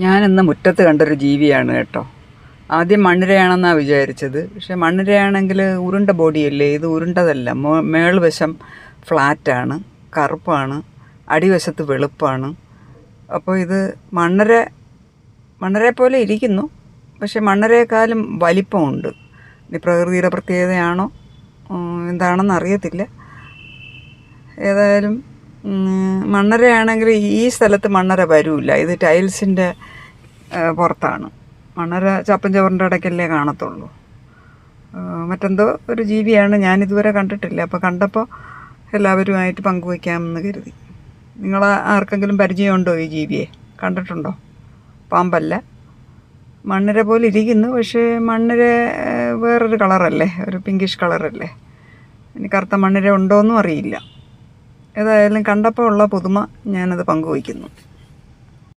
ഞാനിന്ന് മുറ്റത്ത് കണ്ടൊരു ജീവിയാണ് കേട്ടോ. ആദ്യം മണ്ണിരയാണെന്നാണ് വിചാരിച്ചത്. പക്ഷെ മണ്ണിരയാണെങ്കിൽ ഉരുണ്ട ബോഡിയല്ലേ, ഇത് ഉരുണ്ടതല്ല. മേൾവശം ഫ്ലാറ്റാണ്, കറുപ്പാണ്, അടിവശത്ത് വെളുപ്പാണ്. അപ്പോൾ ഇത് മണ്ണരെ പോലെ ഇരിക്കുന്നു, പക്ഷെ മണ്ണരയെക്കാളും വലിപ്പമുണ്ട്. ഇനി പ്രകൃതിയുടെ പ്രത്യേകതയാണോ എന്താണെന്ന് അറിയത്തില്ല. ഏതായാലും മണ്ണരയാണെങ്കിൽ ഈ സ്ഥലത്ത് മണ്ണര വരില്ല. ഇത് ടൈൽസിൻ്റെ പുറത്താണ്. മണ്ണര ചപ്പും ചവറിൻ്റെ ഇടയ്ക്കല്ലേ കാണത്തുള്ളൂ. മറ്റെന്തോ ഒരു ജീവിയാണ്, ഞാനിതുവരെ കണ്ടിട്ടില്ല. അപ്പോൾ കണ്ടപ്പോൾ എല്ലാവരുമായിട്ട് പങ്കുവയ്ക്കാമെന്ന് കരുതി. നിങ്ങൾ ആർക്കെങ്കിലും പരിചയമുണ്ടോ ഈ ജീവിയെ? കണ്ടിട്ടുണ്ടോ? പാമ്പല്ല, മണ്ണിര പോലെ ഇരിക്കുന്നു. പക്ഷേ മണ്ണിര വേറൊരു കളറല്ലേ, ഒരു പിങ്കിഷ് കളറല്ലേ. ഇനി കറുത്ത മണ്ണിര ഉണ്ടോയെന്നും അറിയില്ല. ഏതായാലും കണ്ടപ്പോൾ ഉള്ള പുതുമ ഞാനത് പങ്കുവയ്ക്കുന്നു.